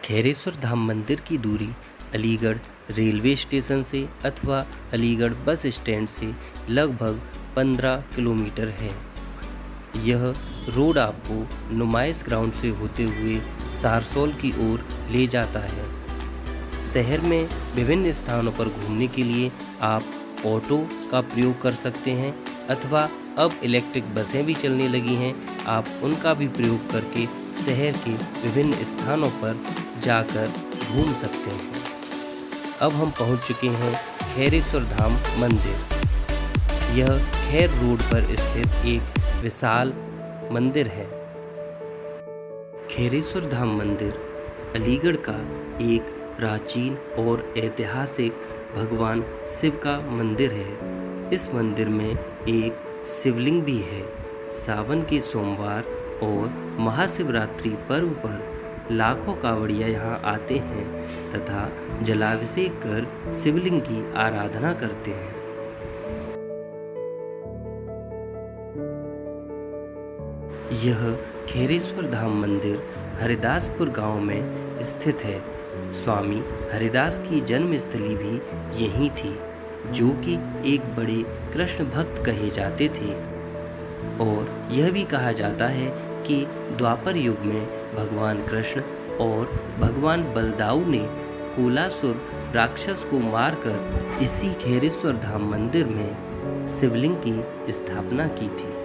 खैरेश्वर धाम मंदिर की दूरी अलीगढ़ रेलवे स्टेशन से अथवा अलीगढ़ बस स्टैंड से लगभग 15 किलोमीटर है। यह रोड आपको नुमाइश ग्राउंड से होते हुए सारसोल की ओर ले जाता है। शहर में विभिन्न स्थानों पर घूमने के लिए आप ऑटो का प्रयोग कर सकते हैं अथवा अब इलेक्ट्रिक बसें भी चलने लगी हैं, आप उनका भी प्रयोग करके शहर के विभिन्न स्थानों पर जाकर घूम सकते हैं। अब हम पहुंच चुके हैं खैरेश्वर धाम मंदिर। यह खैर रोड पर स्थित एक विशाल मंदिर है। खैरेश्वर धाम मंदिर अलीगढ़ का एक प्राचीन और ऐतिहासिक भगवान शिव का मंदिर है। इस मंदिर में एक शिवलिंग भी है। सावन के सोमवार और महाशिवरात्रि पर्व पर लाखों कांवड़िया यहाँ आते हैं तथा जलाभिषेक कर शिवलिंग की आराधना करते हैं। यह खैरेश्वर धाम मंदिर हरिदासपुर गांव में स्थित है। स्वामी हरिदास की जन्मस्थली भी यहीं थी, जो कि एक बड़े कृष्ण भक्त कहे जाते थे। और यह भी कहा जाता है कि द्वापर युग में भगवान कृष्ण और भगवान बलदाऊ ने कोलासुर राक्षस को मारकर इसी खैरेश्वर धाम मंदिर में शिवलिंग की स्थापना की थी।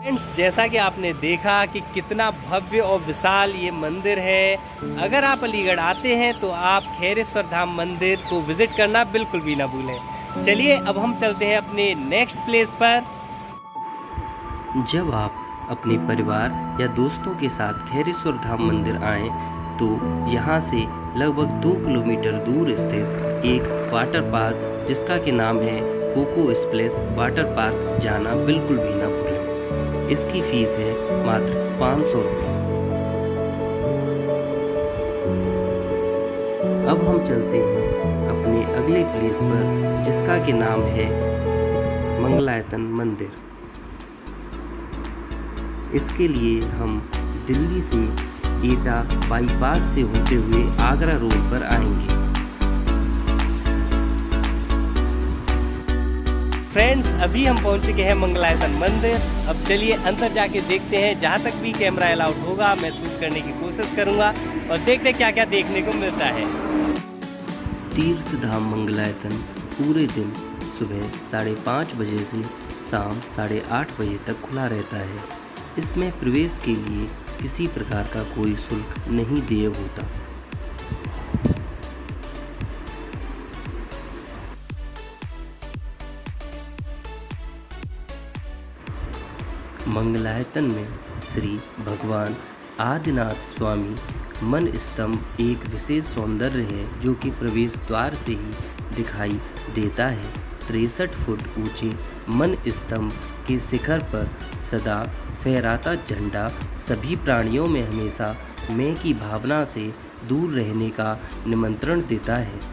फ्रेंड्स, जैसा कि आपने देखा कि कितना भव्य और विशाल ये मंदिर है। अगर आप अलीगढ़ आते हैं तो आप खैरेश्वर धाम मंदिर को विजिट करना बिल्कुल भी ना भूलें। चलिए अब हम चलते हैं अपने नेक्स्ट प्लेस पर। जब आप अपने परिवार या दोस्तों के साथ खैरेश्वर धाम मंदिर आएं तो यहाँ से लगभग 2 किलोमीटर दूर स्थित एक वाटर पार्क जिसका के नाम है कोको स्प्लैश वाटर पार्क जाना बिल्कुल भी ना भूलें। इसकी फीस है मात्र 500 रुपये। अब हम चलते हैं अपने अगले प्लेस पर जिसका के नाम है मंगलायतन मंदिर। इसके लिए हम दिल्ली से एटा बाईपास से होते हुए आगरा रोड पर आएंगे। फ्रेंड्स, अभी हम पहुंच चुके हैं मंगलायतन मंदिर। अब चलिए अंदर जाके देखते हैं। जहां तक भी कैमरा अलाउड होगा मैं शूट करने की कोशिश करूंगा और देखते हैं क्या क्या देखने को मिलता है। तीर्थ धाम मंगलायतन पूरे दिन सुबह 5:30 बजे से शाम 8:30 बजे तक खुला रहता है। इसमें प्रवेश के लिए किसी प्रकार का कोई शुल्क नहीं देय होता। मंगलायतन में श्री भगवान आदिनाथ स्वामी मन स्तंभ एक विशेष सौंदर्य है जो कि प्रवेश द्वार से ही दिखाई देता है। 63 फुट ऊंचे मन स्तंभ के शिखर पर सदा फहराता झंडा सभी प्राणियों में हमेशा मैं की भावना से दूर रहने का निमंत्रण देता है।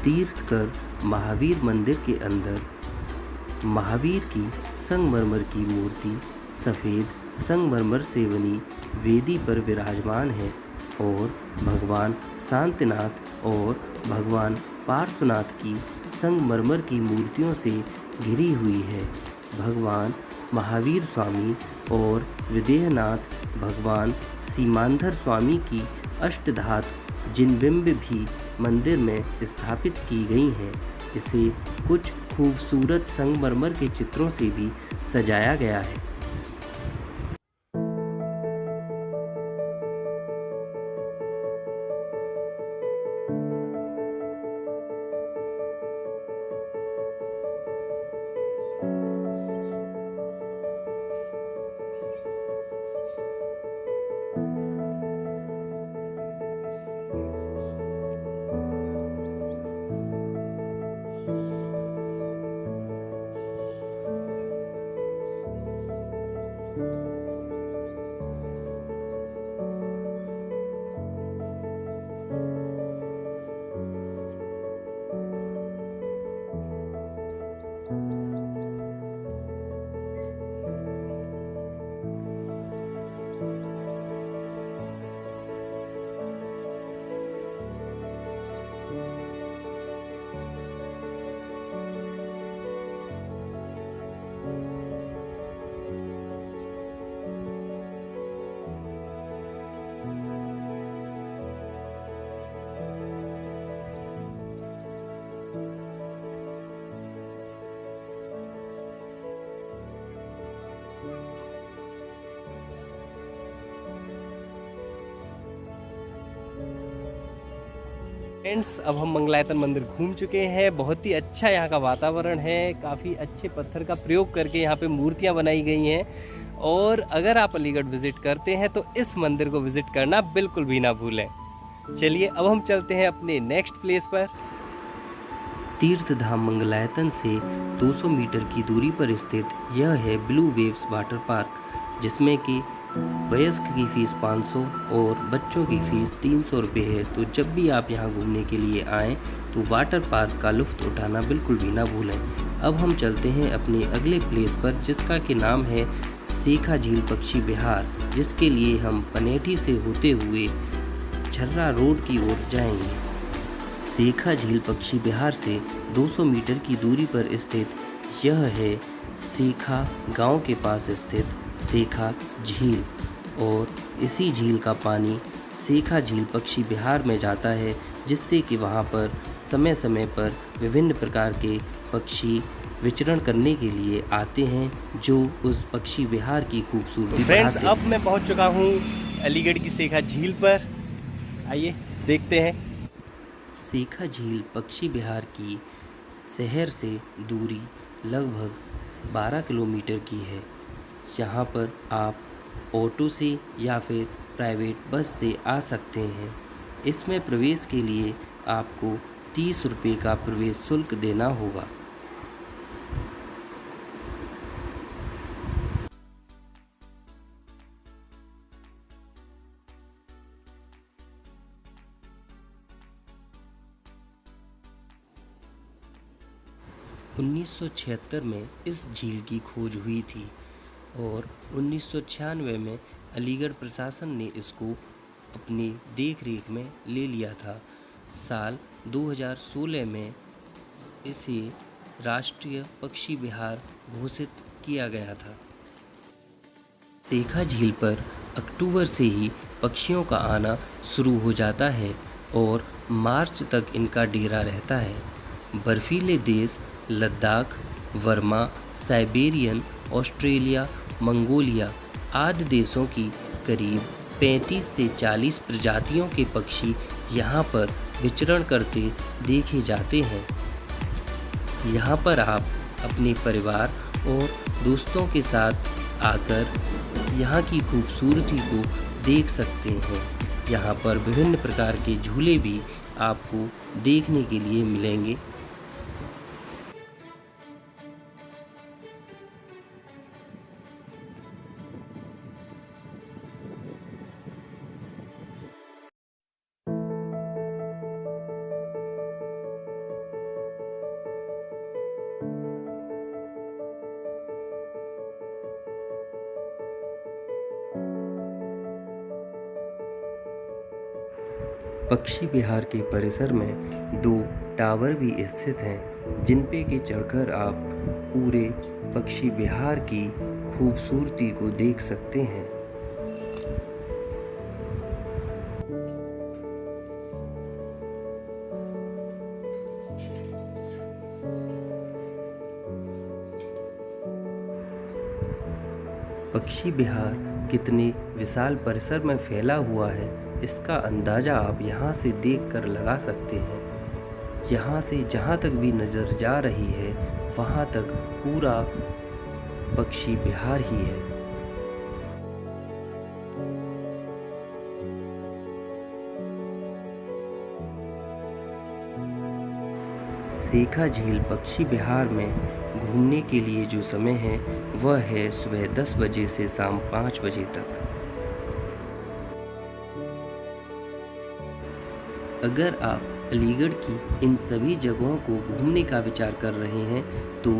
तीर्थकर महावीर मंदिर के अंदर महावीर की संगमरमर की मूर्ति सफ़ेद संगमरमर से बनी वेदी पर विराजमान है और भगवान शांतिनाथ और भगवान पार्श्वनाथ की संगमरमर की मूर्तियों से घिरी हुई है। भगवान महावीर स्वामी और विदेहनाथ भगवान सीमांधर स्वामी की अष्टधातु जिनबिंब भी मंदिर में स्थापित की गई हैं। इसे कुछ खूबसूरत संगमरमर के चित्रों से भी सजाया गया है। फ्रेंड्स, अब हम मंगलायतन मंदिर घूम चुके हैं। बहुत ही अच्छा यहाँ का वातावरण है, काफ़ी अच्छे पत्थर का प्रयोग करके यहाँ पे मूर्तियाँ बनाई गई हैं। और अगर आप अलीगढ़ विज़िट करते हैं तो इस मंदिर को विज़िट करना बिल्कुल भी ना भूलें। चलिए अब हम चलते हैं अपने नेक्स्ट प्लेस पर। तीर्थ धाम मंगलायतन से 200 मीटर की दूरी पर स्थित यह है ब्लू वेव्स वाटर पार्क, जिसमें कि वयस्क की फ़ीस 500 और बच्चों की फ़ीस 300 रुपये है। तो जब भी आप यहाँ घूमने के लिए आएँ तो वाटर पार्क का लुत्फ़ उठाना बिल्कुल भी ना भूलें। अब हम चलते हैं अपने अगले प्लेस पर, जिसका कि नाम है सेखा झील पक्षी विहार, जिसके लिए हम पनेठी से होते हुए छर्रा रोड की ओर जाएंगे। सेखा झील पक्षी विहार से 200 मीटर की दूरी पर स्थित यह है सेखा गांव के पास स्थित सेखा झील, और इसी झील का पानी सेखा झील पक्षी विहार में जाता है, जिससे कि वहां पर समय समय पर विभिन्न प्रकार के पक्षी विचरण करने के लिए आते हैं, जो उस पक्षी विहार की खूबसूरती फ्रेंड्स, बढ़ाते हैं। अब मैं पहुंच चुका हूं अलीगढ़ की सेखा झील पर। आइए देखते हैं। सेखा झील पक्षी विहार की शहर से दूरी लगभग 12 किलोमीटर की है। यहाँ पर आप ऑटो से या फिर प्राइवेट बस से आ सकते हैं। इसमें प्रवेश के लिए आपको 30 रुपये का प्रवेश शुल्क देना होगा। उन्नीस में इस झील की खोज हुई थी और 1996 में अलीगढ़ प्रशासन ने इसको अपनी देख रेख में ले लिया था। साल 2016 में इसे राष्ट्रीय पक्षी विहार घोषित किया गया था। सेखा झील पर अक्टूबर से ही पक्षियों का आना शुरू हो जाता है और मार्च तक इनका डेरा रहता है। बर्फीले देश Ladakh, Verma, Siberian, Australia, Mongolia आदि देशों की करीब 35 से 40 प्रजातियों के पक्षी यहाँ पर विचरण करते देखे जाते हैं। यहाँ पर आप अपने परिवार और दोस्तों के साथ आकर यहाँ की खूबसूरती को देख सकते हैं। यहाँ पर विभिन्न प्रकार के झूले भी आपको देखने के लिए मिलेंगे। पक्षी विहार के परिसर में 2 टावर भी स्थित हैं, जिन पे कि चढ़कर आप पूरे पक्षी विहार की खूबसूरती को देख सकते हैं। पक्षी विहार कितने विशाल परिसर में फैला हुआ है, इसका अंदाज़ा आप यहाँ से देखकर लगा सकते हैं। यहाँ से जहाँ तक भी नज़र जा रही है, वहाँ तक पूरा पक्षी विहार ही है। सेखा झील पक्षी विहार में घूमने के लिए जो समय है वह है सुबह 10 बजे से शाम 5 बजे तक। अगर आप अलीगढ़ की इन सभी जगहों को घूमने का विचार कर रहे हैं तो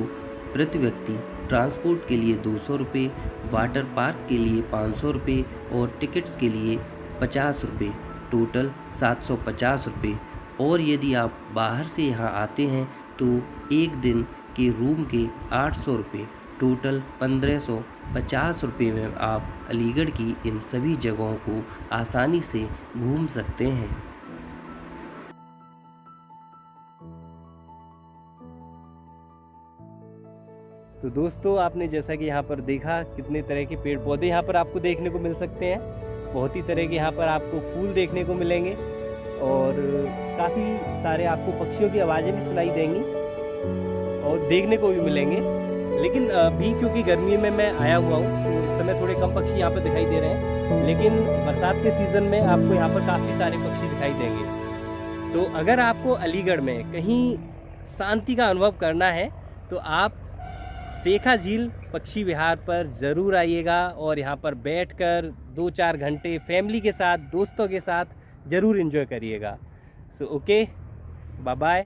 प्रति व्यक्ति ट्रांसपोर्ट के लिए 200 रुपये, वाटर पार्क के लिए 500 रुपये और टिकट्स के लिए 50 रुपये, टोटल 750 रुपये। और यदि आप बाहर से यहाँ आते हैं तो एक दिन के रूम के 800 रुपये, टोटल 1550 रुपये में आप अलीगढ़ की इन सभी जगहों को आसानी से घूम सकते हैं। तो दोस्तों, आपने जैसा कि यहाँ पर देखा कितने तरह के पेड़ पौधे यहाँ पर आपको देखने को मिल सकते हैं। बहुत ही तरह के यहाँ पर आपको फूल देखने को मिलेंगे और काफ़ी सारे आपको पक्षियों की आवाज़ें भी सुनाई देंगी और देखने को भी मिलेंगे। लेकिन अभी क्योंकि गर्मी में मैं आया हुआ हूँ तो इस समय थोड़े कम पक्षी यहाँ पर दिखाई दे रहे हैं, लेकिन बरसात के सीज़न में आपको यहाँ पर काफ़ी सारे पक्षी दिखाई देंगे। तो अगर आपको अलीगढ़ में कहीं शांति का अनुभव करना है तो आप सेखा झील पक्षी विहार पर ज़रूर आइएगा और यहाँ पर बैठकर 2-4 घंटे फैमिली के साथ, दोस्तों के साथ ज़रूर एंजॉय करिएगा। So okay, bye bye.